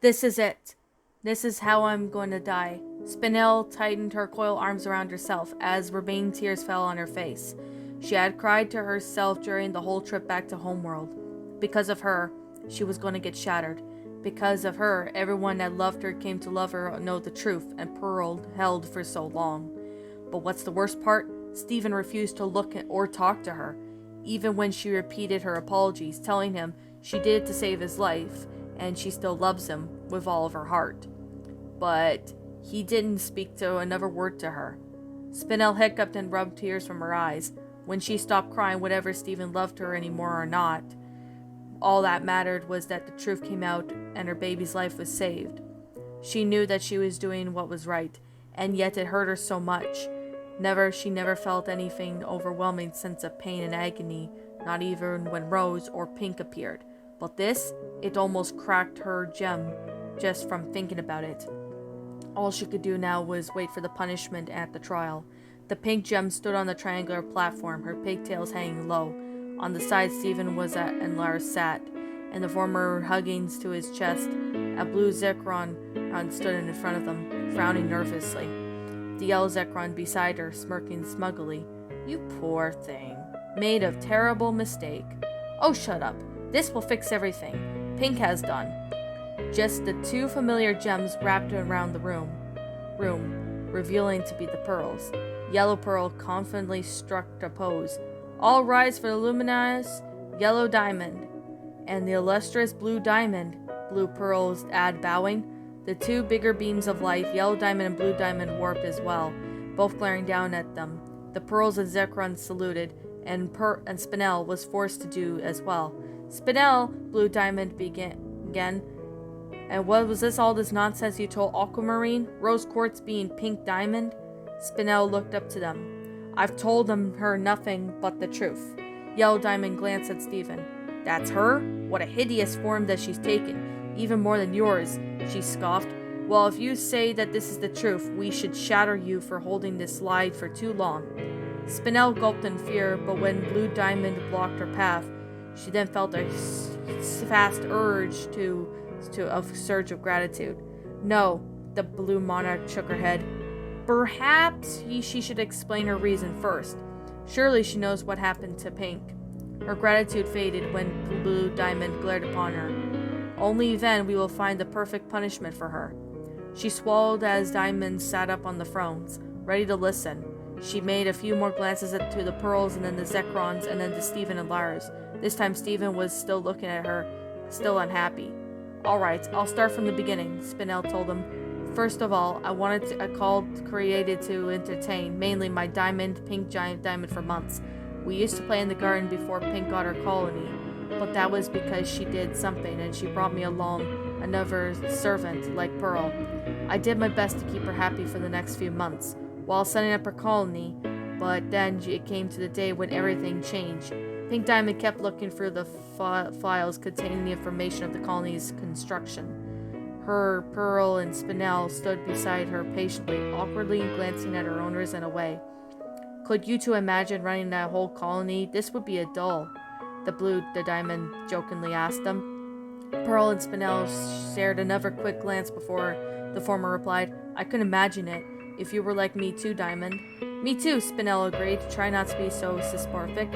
This is it. This is how I'm going to die. Spinel tightened her coiled arms around herself as remaining tears fell on her face. She had cried to herself during the whole trip back to Homeworld. Because of her, she was going to get shattered. Because of her, everyone that loved her came to love her and know the truth, and Pearl held for so long. But what's the worst part? Stephen refused to look at or talk to her, even when she repeated her apologies, telling him she did it to save his life, and she still loves him with all of her heart. But he didn't speak to another word to her. Spinel hiccuped and rubbed tears from her eyes. When she stopped crying, whatever Stephen loved her anymore or not, all that mattered was that the truth came out and her baby's life was saved. She knew that she was doing what was right, and yet it hurt her so much. She never felt anything overwhelming sense of pain and agony, not even when Rose or Pink appeared. But this, it almost cracked her gem just from thinking about it. All she could do now was wait for the punishment at the trial. The pink gem stood on the triangular platform, her pigtails hanging low. On the side Stephen was at and Lars sat, and the former hugging to his chest. A blue Zekron stood in front of them, frowning nervously. The yellow Zekron beside her, smirking smugly. You poor thing. Made a terrible mistake. Oh, shut up. This will fix everything. Pink has done. Just the two familiar gems wrapped around the room, revealing to be the pearls. Yellow Pearl confidently struck a pose. All rise for the luminous yellow diamond, and the illustrious blue diamond. Blue Pearls add bowing. The two bigger beams of light, yellow diamond and blue diamond, warped as well, both glaring down at them. The pearls and Zekron saluted, and Spinel was forced to do as well. Spinel, blue diamond began again. And what was all this nonsense you told Aquamarine? Rose quartz being pink diamond? Spinel looked up to them. I've told her nothing but the truth. Yellow Diamond glanced at Stephen. That's her? What a hideous form that she's taken. Even more than yours, she scoffed. Well, if you say that this is the truth, we should shatter you for holding this lie for too long. Spinel gulped in fear, but when Blue Diamond blocked her path, she then felt a fast urge of surge of gratitude. No, the Blue Monarch shook her head. Perhaps she should explain her reason first. Surely she knows what happened to Pink. Her gratitude faded when Blue Diamond glared upon her. Only then we will find the perfect punishment for her. She swallowed as Diamond sat up on the thrones, ready to listen. She made a few more glances to the pearls and then the Zekrons and then to Stephen and Lars. This time Stephen was still looking at her, still unhappy. Alright, I'll start from the beginning, Spinel told him. First of all, I wanted a call created to entertain, mainly my pink giant diamond for months. We used to play in the garden before Pink got her colony, but that was because she did something and she brought me along another servant like Pearl. I did my best to keep her happy for the next few months, while setting up her colony, but then it came to the day when everything changed. Pink Diamond kept looking through the files containing the information of the colony's construction. Her Pearl and Spinel stood beside her patiently, awkwardly glancing at her owners and away. Could you two imagine running that whole colony? This would be a dull. The Diamond jokingly asked them. Pearl and Spinel shared another quick glance before the former replied, I couldn't imagine it. If you were like me too, Diamond. Me too, Spinel agreed. Try not to be so sysmorphic.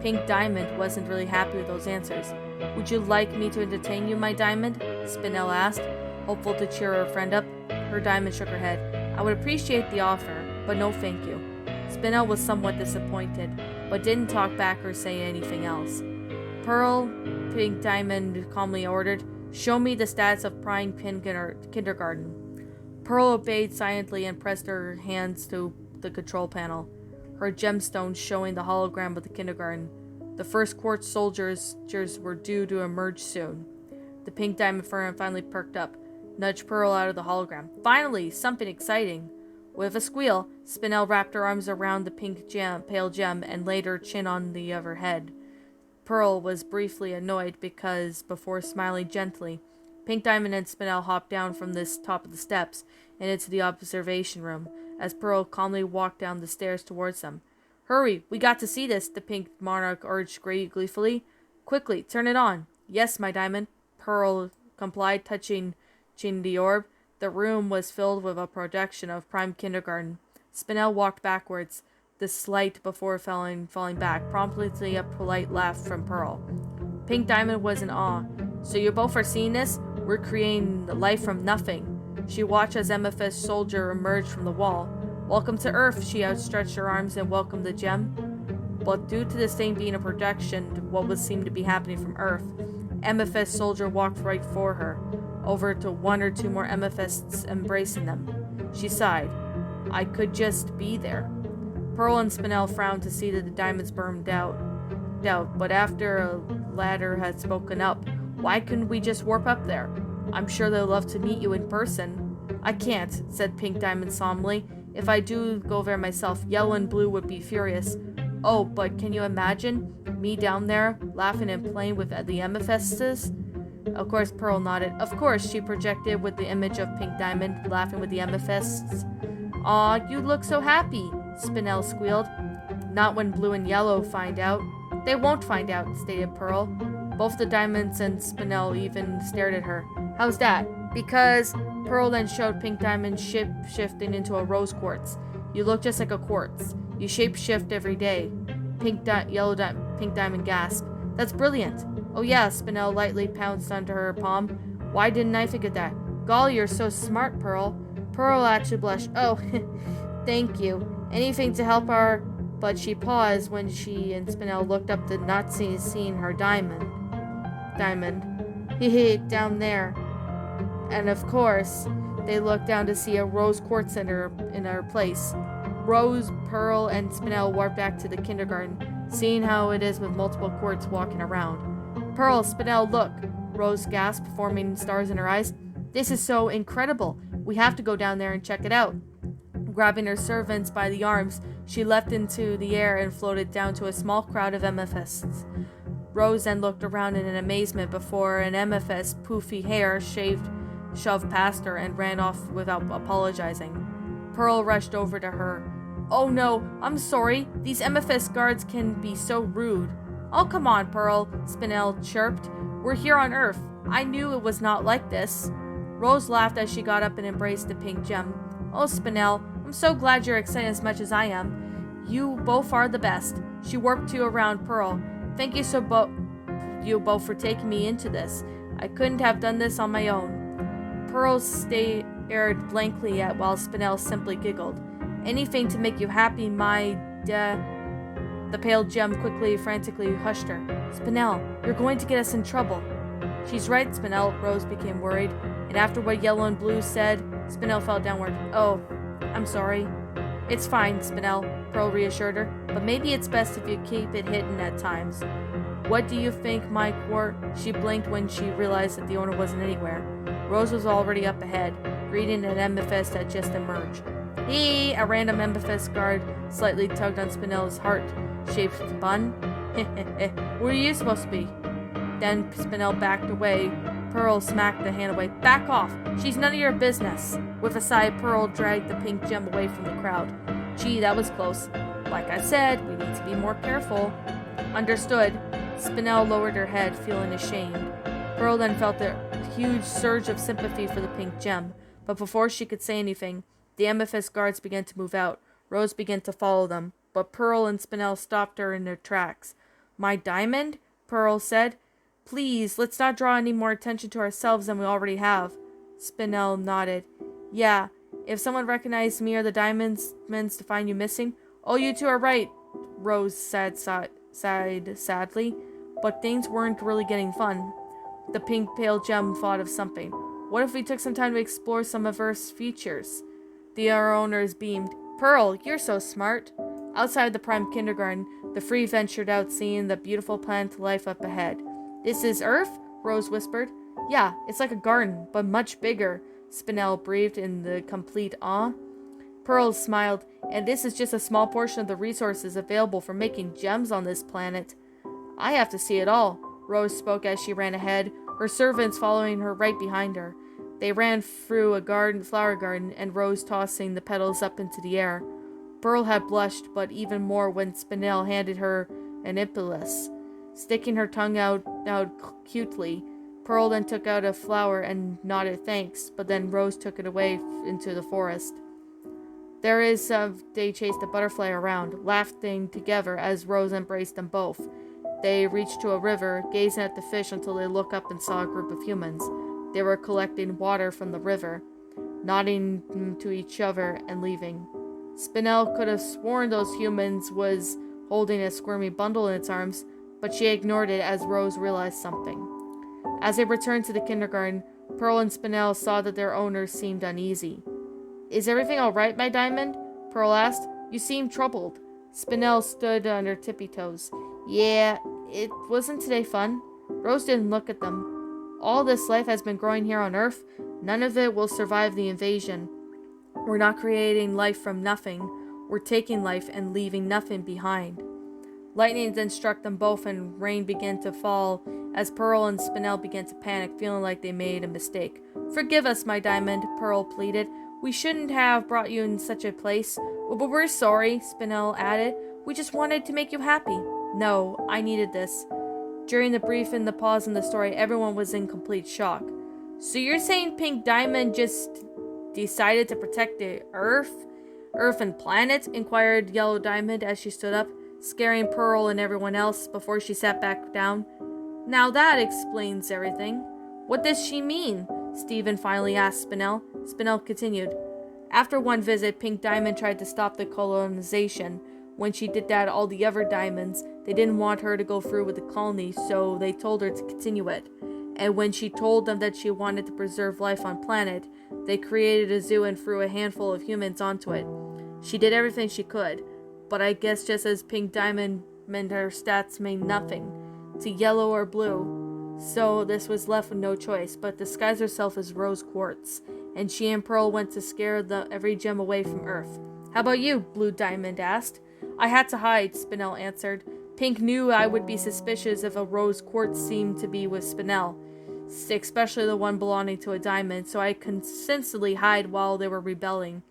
Pink Diamond wasn't really happy with those answers. Would you like me to entertain you, my Diamond? Spinel asked, hopeful to cheer her friend up. Her Diamond shook her head. I would appreciate the offer, but no thank you. Spinel was somewhat disappointed, but didn't talk back or say anything else. Pearl, Pink Diamond calmly ordered, show me the stats of Prime Kindergarten. Pearl obeyed silently and pressed her hands to the control panel, her gemstones showing the hologram of the kindergarten. The first quartz soldiers were due to emerge soon. The Pink Diamond firm finally perked up, nudged Pearl out of the hologram. Finally, something exciting. With a squeal, Spinel wrapped her arms around the pale gem and laid her chin on the of her head. Pearl was briefly annoyed because, before smiling gently, Pink Diamond and Spinel hopped down from this top of the steps and into the observation room, as Pearl calmly walked down the stairs towards them. Hurry, we got to see this, the Pink Monarch urged gleefully. Quickly, turn it on. Yes, my Diamond, Pearl complied, touching Touching the orb, the room was filled with a projection of prime kindergarten. Spinel walked backwards, the slight before falling back, promptly a polite laugh from Pearl. Pink Diamond was in awe. So you both are seeing this? We're creating life from nothing. She watched as Amethyst Soldier emerged from the wall. Welcome to Earth, she outstretched her arms and welcomed the gem. But due to this thing being a projection of what would seem to be happening from Earth, Amethyst Soldier walked right for her, over to one or two more amethysts embracing them. She sighed. I could just be there. Pearl and Spinel frowned to see that the diamonds burned out, but after a latter had spoken up, why couldn't we just warp up there? I'm sure they'll love to meet you in person. I can't, said Pink Diamond solemnly. If I do go there myself, Yellow and Blue would be furious. Oh, but can you imagine me down there, laughing and playing with the amethysts? Of course, Pearl nodded. Of course, she projected with the image of Pink Diamond, laughing with the amethysts. Aw, you look so happy, Spinel squealed. Not when Blue and Yellow find out. They won't find out, stated Pearl. Both the diamonds and Spinel even stared at her. How's that? Because Pearl then showed Pink Diamond shifting into a rose quartz. You look just like a quartz. You shape-shift every day. Pink Diamond gasped. That's brilliant. Oh yeah, Spinel lightly pounced onto her palm. Why didn't I think of that? Golly, you're so smart, Pearl. Pearl actually blushed. Oh, thank you. Anything to help our... But she paused when she and Spinel looked up to not seeing her diamond. Hee down there. And of course, they looked down to see a rose quartz in her place. Rose, Pearl, and Spinel warped back to the kindergarten, seeing how it is with multiple quartz walking around. Pearl, Spinel, look! Rose gasped, forming stars in her eyes. This is so incredible. We have to go down there and check it out. Grabbing her servants by the arms, she leapt into the air and floated down to a small crowd of amethysts. Rose then looked around in amazement before an amethyst, poofy hair, shoved past her and ran off without apologizing. Pearl rushed over to her. Oh no, I'm sorry. These amethyst guards can be so rude. Oh, come on, Pearl, Spinel chirped. We're here on Earth. I knew it was not like this. Rose laughed as she got up and embraced the pink gem. Oh, Spinel, I'm so glad you're excited as much as I am. You both are the best. She warped you around Pearl. Thank you you both for taking me into this. I couldn't have done this on my own. Pearl stared blankly at while Spinel simply giggled. Anything to make you happy, The pale gem frantically hushed her. Spinel, you're going to get us in trouble. She's right, Spinel. Rose became worried, and after what Yellow and Blue said, Spinel fell downward. Oh, I'm sorry. It's fine, Spinel, Pearl reassured her, but maybe it's best if you keep it hidden at times. What do you think, my quart? She blinked when she realized that the owner wasn't anywhere. Rose was already up ahead, greeting an amethyst that just emerged. Hey! A random amethyst guard slightly tugged on Spinel's heart-shaped bun. Where are you supposed to be? Then Spinel backed away. Pearl smacked the hand away. Back off! She's none of your business! With a sigh, Pearl dragged the pink gem away from the crowd. Gee, that was close. Like I said, we need to be more careful. Understood. Spinel lowered her head, feeling ashamed. Pearl then felt a huge surge of sympathy for the pink gem, but before she could say anything, the amethyst guards began to move out. Rose began to follow them, but Pearl and Spinel stopped her in their tracks. My diamond? Pearl said. Please, let's not draw any more attention to ourselves than we already have. Spinel nodded. Yeah, if someone recognized me or the diamonds meant to find you missing. Oh, you two are right, Rose sighed sadly. But things weren't really getting fun. The pink pale gem thought of something. What if we took some time to explore some of Earth's features? The owners beamed. Pearl, you're so smart. Outside the prime kindergarten, the three ventured out, seeing the beautiful plant life up ahead. This is Earth? Rose whispered. Yeah, it's like a garden, but much bigger, Spinel breathed in the complete awe. Pearl smiled. And this is just a small portion of the resources available for making gems on this planet. I have to see it all, Rose spoke as she ran ahead, her servants following her right behind her. They ran through a flower garden, and Rose tossing the petals up into the air. Pearl had blushed, but even more when Spinel handed her an impulse. Sticking her tongue out cutely, Pearl then took out a flower and nodded thanks, but then Rose took it away into the forest. They chased a butterfly around, laughing together as Rose embraced them both. They reached to a river, gazing at the fish until they looked up and saw a group of humans. They were collecting water from the river, nodding to each other and leaving. Spinel could have sworn those humans was holding a squirmy bundle in its arms, but she ignored it as Rose realized something. As they returned to the kindergarten, Pearl and Spinel saw that their owners seemed uneasy. "Is everything all right, my diamond?" Pearl asked. "You seem troubled." Spinel stood on her tippy toes. "Yeah, it wasn't today fun." Rose didn't look at them. "All this life has been growing here on Earth. None of it will survive the invasion. We're not creating life from nothing. We're taking life and leaving nothing behind." Lightning then struck them both and rain began to fall as Pearl and Spinel began to panic, feeling like they made a mistake. "Forgive us, my diamond," Pearl pleaded. "We shouldn't have brought you in such a place." "But we're sorry," Spinel added. "We just wanted to make you happy." "No, I needed this." During the brief and the pause in the story, everyone was in complete shock. "So you're saying Pink Diamond just decided to protect the Earth and planet?" inquired Yellow Diamond as she stood up, scaring Pearl and everyone else before she sat back down. "Now that explains everything." "What does she mean?" Stephen finally asked Spinel. Spinel continued. "After one visit, Pink Diamond tried to stop the colonization. When she did that, all the other diamonds, they didn't want her to go through with the colony, so they told her to continue it. And when she told them that she wanted to preserve life on planet, they created a zoo and threw a handful of humans onto it. She did everything she could, but I guess just as Pink Diamond meant her stats mean nothing to Yellow or Blue. So this was left with no choice but disguise herself as Rose Quartz, and she and Pearl went to scare every gem away from Earth." "How about you?" Blue Diamond asked. "I had to hide," Spinel answered. "Pink knew I would be suspicious if a Rose Quartz seemed to be with Spinel, especially the one belonging to a diamond, so I consistently hide while they were rebelling.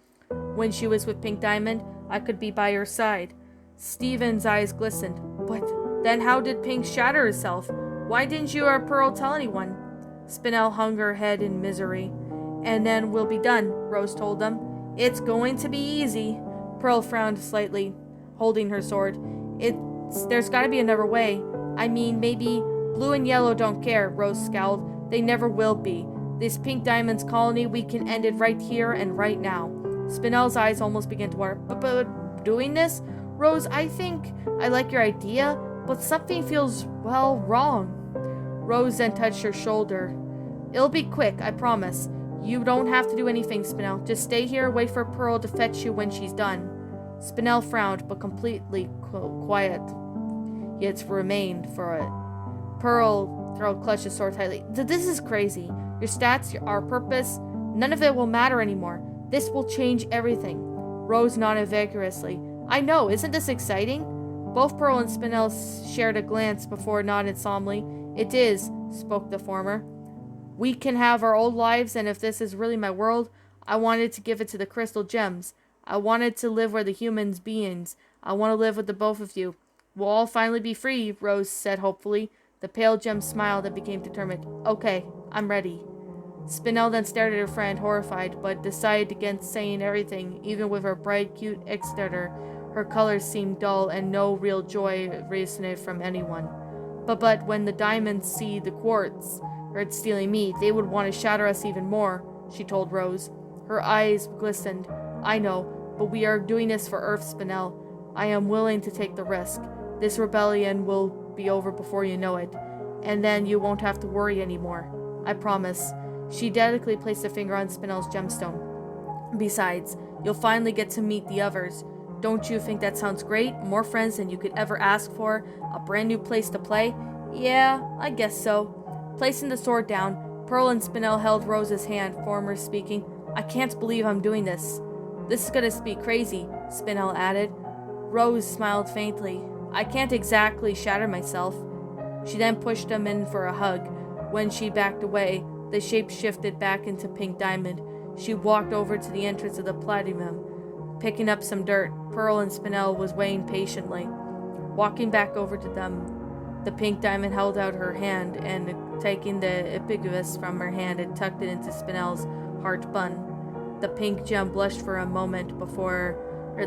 When she was with Pink Diamond, I could be by her side." Steven's eyes glistened. "But then how did Pink shatter herself? Why didn't you or Pearl tell anyone?" Spinel hung her head in misery. "And then we'll be done," Rose told them. "It's going to be easy." Pearl frowned slightly, holding her sword. There's gotta be another way. I mean, maybe Blue and Yellow don't care," Rose scowled. "They never will be. This Pink Diamond's colony, we can end it right here and right now." Spinel's eyes almost began to water. But doing this? "Rose, I think I like your idea, but something feels, well, wrong." Rose then touched her shoulder. "It'll be quick, I promise. You don't have to do anything, Spinel. Just stay here, wait for Pearl to fetch you when she's done." Spinel frowned, but completely quiet. Yet remained for it. Pearl clutched his sword tightly. "This is crazy. Your stats, our purpose, none of it will matter anymore. This will change everything." Rose nodded vigorously. "I know, isn't this exciting?" Both Pearl and Spinel shared a glance before nodding solemnly. "It is," spoke the former. "We can have our old lives, and if this is really my world, I wanted to give it to the crystal gems. I wanted to live where the humans beings. I want to live with the both of you. We'll all finally be free," Rose said hopefully. The pale gem smiled and became determined. "Okay, I'm ready." Spinel then stared at her friend, horrified, but decided against saying everything. Even with her bright, cute exterior, her colors seemed dull and no real joy resonated from anyone. But when the diamonds see the quartz, or it's stealing me, they would want to shatter us even more," she told Rose. Her eyes glistened. "I know, but we are doing this for Earth, Spinel. I am willing to take the risk. This rebellion will be over before you know it, and then you won't have to worry anymore. I promise." She delicately placed a finger on Spinel's gemstone. "Besides, you'll finally get to meet the others. Don't you think that sounds great? More friends than you could ever ask for, a brand new place to play?" "Yeah, I guess so." Placing the sword down, Pearl and Spinel held Rose's hand, former speaking. "I can't believe I'm doing this." "This is gonna be crazy," Spinel added. Rose smiled faintly. "I can't exactly shatter myself." She then pushed him in for a hug. When she backed away, the shape shifted back into Pink Diamond. She walked over to the entrance of the platinum, picking up some dirt. Pearl and Spinel was waiting patiently. Walking back over to them, the Pink Diamond held out her hand and taking the epigubus from her hand and tucked it into Spinel's heart bun. The pink gem blushed for a moment before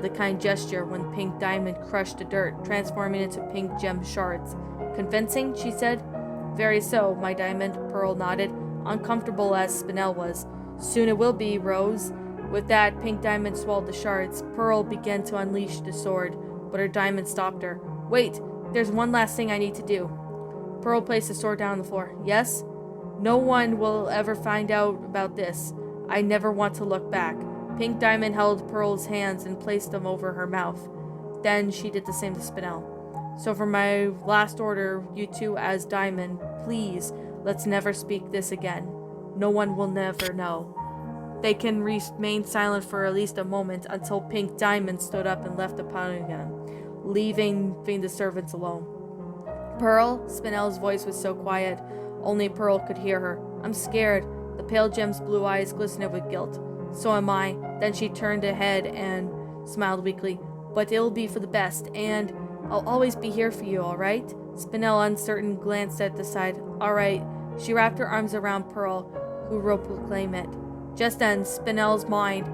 the kind gesture when pink diamond crushed the dirt, transforming into pink gem shards. Convincing, she said. Very so, my diamond, Pearl nodded, uncomfortable as Spinel was. Soon it will be, Rose. With that, pink diamond swallowed the shards. Pearl began to unleash the sword, but her diamond stopped her. Wait, there's one last thing I need to do. Pearl placed the sword down on the floor. Yes? No one will ever find out about this. I never want to look back. Pink diamond held Pearl's hands and placed them over her mouth. Then she did the same to Spinel. So for my last order, you two as diamond, please, let's never speak this again. No one will never know. They can remain silent for at least a moment until Pink Diamond stood up and left the podium, leaving the servants alone. Pearl? Spinel's voice was so quiet, only Pearl could hear her. I'm scared. The pale gem's blue eyes glistened with guilt. So am I. Then she turned her head and smiled weakly. But it'll be for the best, and I'll always be here for you, alright? Spinel, uncertain, glanced at the side. Alright. She wrapped her arms around Pearl, who wrote proclaim it. Just then, Spinel's mind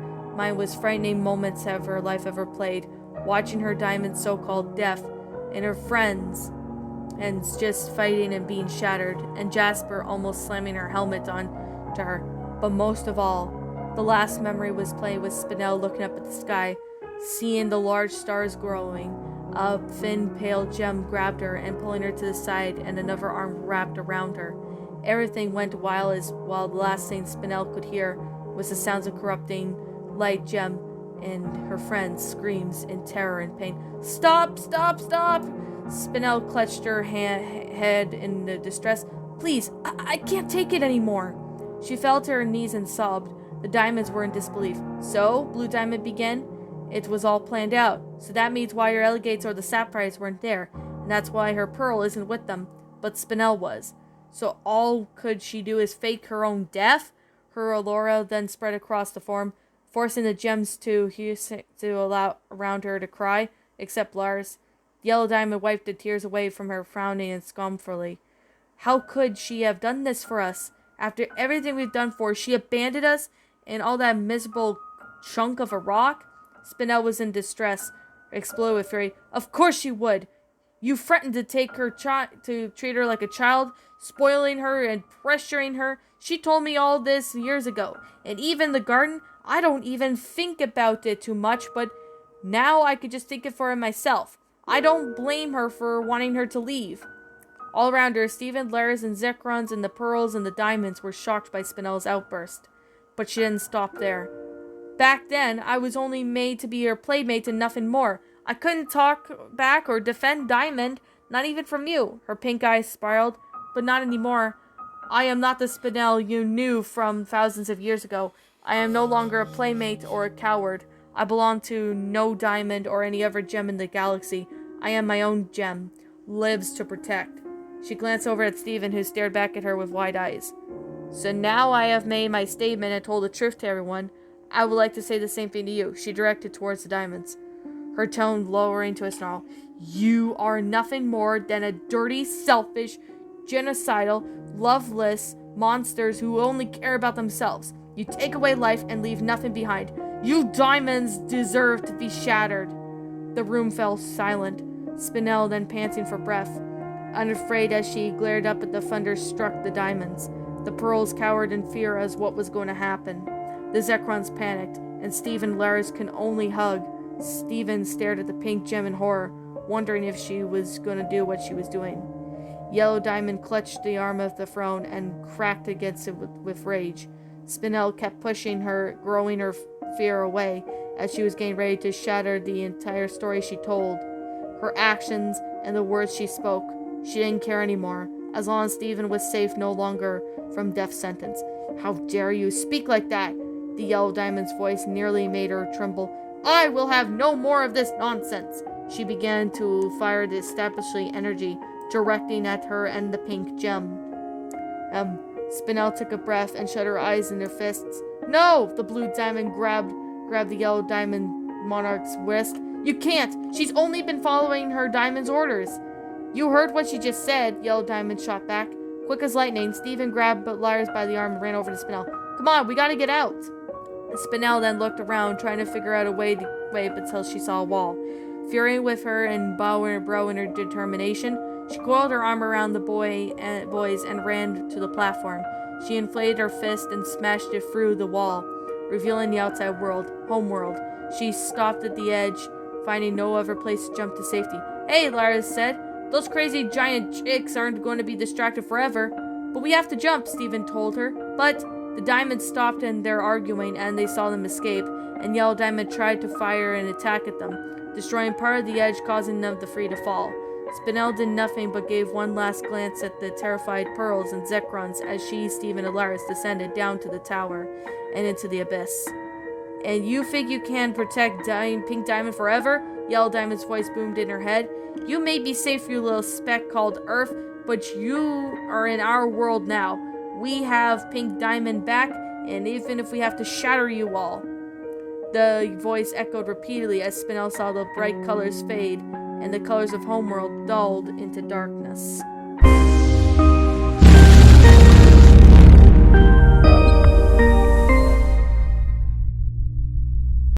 was frightening moments of her life ever played, watching her diamond so-called death, and her friends, and just fighting and being shattered, and Jasper almost slamming her helmet onto her. But most of all, the last memory was playing with Spinel looking up at the sky, seeing the large stars growing. A thin, pale gem grabbed her and pulling her to the side, and another arm wrapped around her. Everything went while the last thing Spinel could hear was the sounds of corrupting light gem and her friends' screams in terror and pain. Stop! Stop! Stop! Spinel clutched her head in distress. Please, I can't take it anymore. She fell to her knees and sobbed. The diamonds were in disbelief. So, Blue Diamond began. It was all planned out. So that means why her Elegates or the Sapphires weren't there. And that's why her Pearl isn't with them. But Spinel was. So all could she do is fake her own death? Her aurora then spread across the form, forcing the gems to allow around her to cry, except Lars. The Yellow Diamond wiped the tears away from her, frowning and scornfully. How could she have done this for us? After everything we've done for her, she abandoned us and all that miserable chunk of a rock? Spinel was in distress, exploded with fury. Of course she would. You threatened to take her to treat her like a child, spoiling her and pressuring her. She told me all this years ago. And even the garden, I don't even think about it too much, but now I could just think it for her myself. I don't blame her for wanting her to leave. All around her, Stephen, Lars, and Zekrons, and the pearls and the diamonds were shocked by Spinel's outburst. But she didn't stop there. Back then, I was only made to be her playmate and nothing more. I couldn't talk back or defend Diamond, not even from you. Her pink eyes spiraled. But not anymore. I am not the Spinel you knew from thousands of years ago. I am no longer a playmate or a coward. I belong to no diamond or any other gem in the galaxy. I am my own gem. Lives to protect. She glanced over at Stephen, who stared back at her with wide eyes. So now I have made my statement and told the truth to everyone. I would like to say the same thing to you. She directed towards the diamonds, her tone lowering to a snarl. You are nothing more than a dirty, selfish, genocidal, loveless monsters who only care about themselves. You take away life and leave nothing behind. You diamonds deserve to be shattered. The room fell silent, Spinel then panting for breath, unafraid as she glared up at the thunder struck the diamonds. The pearls cowered in fear as what was going to happen. The Zekrons panicked, and Stephen Lars can only hug. Stephen stared at the pink gem in horror, wondering if she was going to do what she was doing. Yellow Diamond clutched the arm of the throne and cracked against it with rage. Spinel kept pushing her, growing her fear away as she was getting ready to shatter the entire story she told. Her actions and the words she spoke, she didn't care anymore, as long as Stephen was safe no longer from death sentence. How dare you speak like that? The Yellow Diamond's voice nearly made her tremble. I will have no more of this nonsense. She began to fire the establishing energy, directing at her and the pink gem. Spinel took a breath and shut her eyes in her fists. No! The Blue Diamond grabbed the Yellow Diamond Monarch's wrist. You can't! She's only been following her Diamond's orders. You heard what she just said, Yellow Diamond shot back. Quick as lightning, Steven grabbed Lars by the arm and ran over to Spinel. Come on, we gotta get out. Spinel then looked around, trying to figure out a way until she saw a wall. Fury with her and bow in her determination, she coiled her arm around the boys and ran to the platform. She inflated her fist and smashed it through the wall, revealing the outside world, homeworld. She stopped at the edge, finding no other place to jump to safety. Hey, Lars said. Those crazy giant chicks aren't going to be distracted forever. But we have to jump, Steven told her. But the Diamonds stopped in their arguing and they saw them escape, and Yellow Diamond tried to fire an attack at them, destroying part of the edge, causing them to free to fall. Spinel did nothing but gave one last glance at the terrified Pearls and Zekrons as she, Steven, and Lars descended down to the tower and into the abyss. And you think you can protect Pink Diamond forever? Yellow Diamond's voice boomed in her head. You may be safe, you little speck called Earth, but you are in our world now. We have Pink Diamond back, and even if we have to shatter you all. The voice echoed repeatedly as Spinel saw the bright colors fade, and the colors of Homeworld dulled into darkness.